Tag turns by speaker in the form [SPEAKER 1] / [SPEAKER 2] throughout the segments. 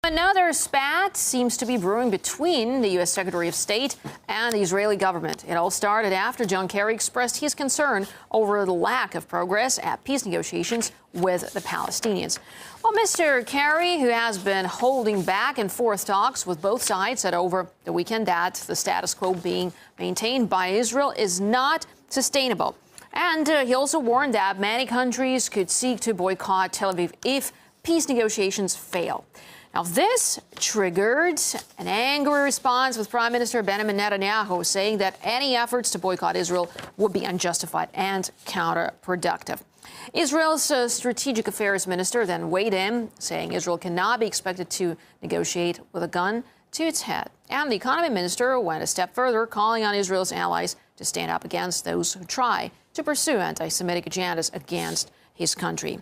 [SPEAKER 1] Another spat seems to be brewing between the U.S. Secretary of State and the Israeli government. It all started after John Kerry expressed his concern over the lack of progress at peace negotiations with the Palestinians. Well, Mr. Kerry, who has been holding back and forth talks with both sides, said over the weekend that the status quo being maintained by Israel is not sustainable. And he also warned that many countries could seek to boycott Tel Aviv if peace negotiations fail. Now, this triggered an angry response with Prime Minister Benjamin Netanyahu, saying that any efforts to boycott Israel would be unjustified and counterproductive. Israel's strategic affairs minister then weighed in, saying Israel cannot be expected to negotiate with a gun to its head. And the economy minister went a step further, calling on Israel's allies to stand up against those who try to pursue anti-Semitic agendas against his country.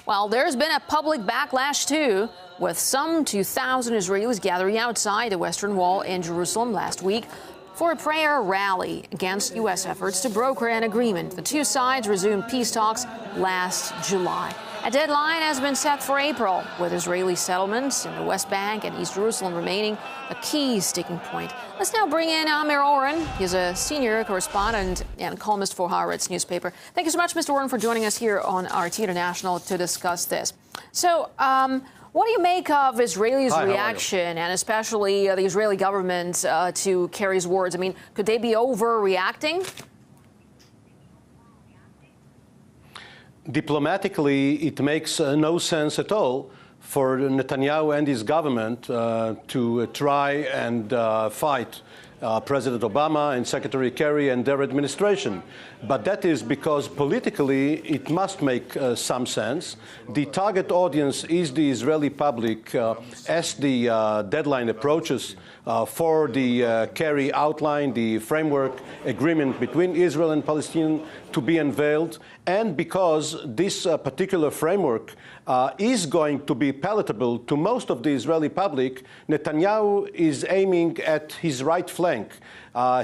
[SPEAKER 1] Well, there's been a public backlash, too, with some 2,000 Israelis gathering outside the Western Wall in Jerusalem last week for a prayer rally against U.S. efforts to broker an agreement. The two sides resumed peace talks last July. A deadline has been set for April, with Israeli settlements in the West Bank and East Jerusalem remaining a key sticking point. Let's now bring in Amir Oren. He's a senior correspondent and columnist for Haaretz newspaper. Thank you so much, Mr. Oren, for joining us here on RT International to discuss this. So, what do you make of Israel's reaction, and especially the Israeli government, to Kerry's words? I mean, could they be overreacting?
[SPEAKER 2] Diplomatically, it makes no sense at all for Netanyahu and his government to try and fight President Obama and Secretary Kerry and their administration. But that is because politically it must make some sense. The target audience is the Israeli public as the deadline approaches for the Kerry outline, the framework agreement between Israel and Palestine to be unveiled, and because this particular framework is going to be palatable to most of the Israeli public, Netanyahu is aiming at his right flank.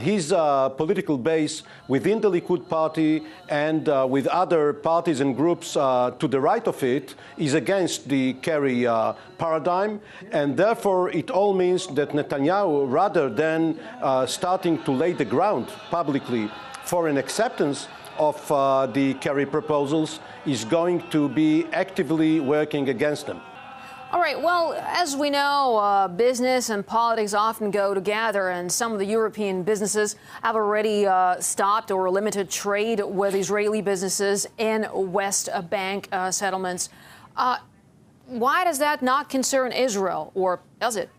[SPEAKER 2] His political base within the Likud party and with other parties and groups to the right of it is against the Kerry paradigm, and therefore it all means that Netanyahu, rather than starting to lay the ground publicly for an acceptance of the Kerry proposals, is going to be actively working against them.
[SPEAKER 1] All right. Well, as we know, business and politics often go together, and some of the European businesses have already stopped or limited trade with Israeli businesses in West Bank settlements. Why does that not concern Israel, or does it?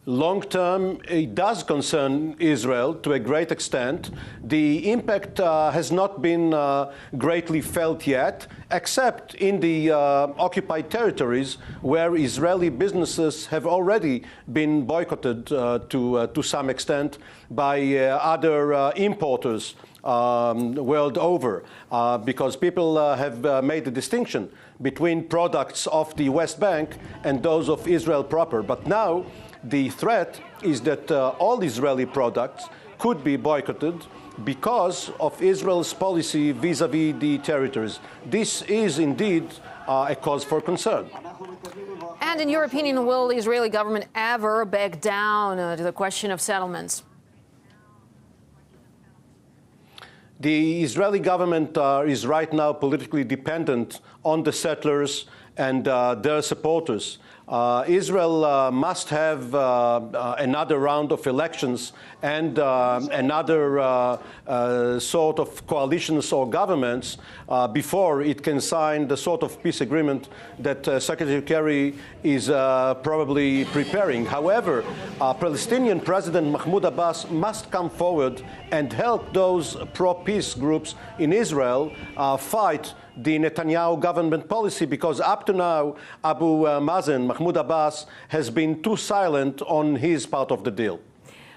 [SPEAKER 2] Long term, it does concern Israel to a great extent. The impact has not been greatly felt yet, except in the occupied territories where Israeli businesses have already been boycotted to some extent by other importers world over, because people have made a distinction between products of the West Bank and those of Israel proper. But now the threat is that all Israeli products could be boycotted because of Israel's policy vis-à-vis the territories. This is indeed a cause for concern.
[SPEAKER 1] And in your opinion, will the Israeli government ever back down to the question of settlements?
[SPEAKER 2] The Israeli government is right now politically dependent on the settlers and their supporters. Israel must have another round of elections and another sort of coalitions or governments before it can sign the sort of peace agreement that Secretary Kerry is probably preparing. However, Palestinian President Mahmoud Abbas must come forward and help those pro-peace groups in Israel fight the Netanyahu government policy, because up to now, Mahmoud Abbas, has been too silent on his part of the deal.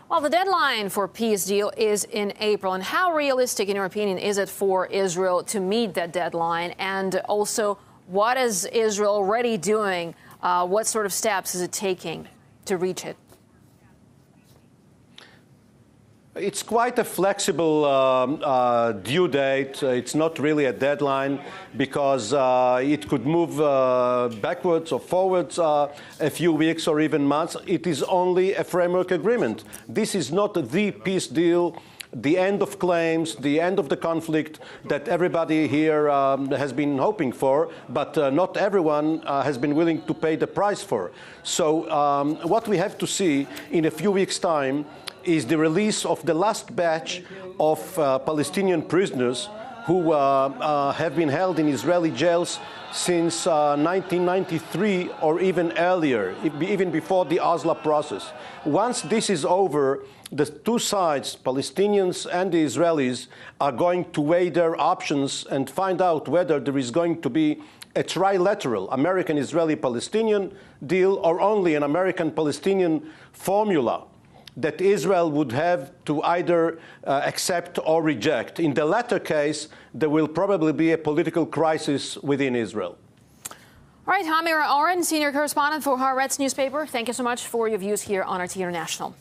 [SPEAKER 1] Well, the deadline for peace deal is in April. And how realistic, in your opinion, is it for Israel to meet that deadline? And also, what is Israel already doing? What sort of steps is it taking to reach it?
[SPEAKER 2] It's quite a flexible due date. It's not really a deadline because it could move backwards or forwards a few weeks or even months. It is only a framework agreement. This is not the peace deal, the end of claims, the end of the conflict that everybody here has been hoping for, but not everyone has been willing to pay the price for. So what we have to see in a few weeks' time is the release of the last batch of Palestinian prisoners who have been held in Israeli jails since 1993 or even earlier, even before the Oslo process. Once this is over, the two sides, Palestinians and the Israelis, are going to weigh their options and find out whether there is going to be a trilateral American-Israeli-Palestinian deal or only an American-Palestinian formula that Israel would have to either accept or reject. In the latter case, there will probably be a political crisis within Israel.
[SPEAKER 1] All right, Amir Oren, senior correspondent for Haaretz newspaper, thank you so much for your views here on RT International.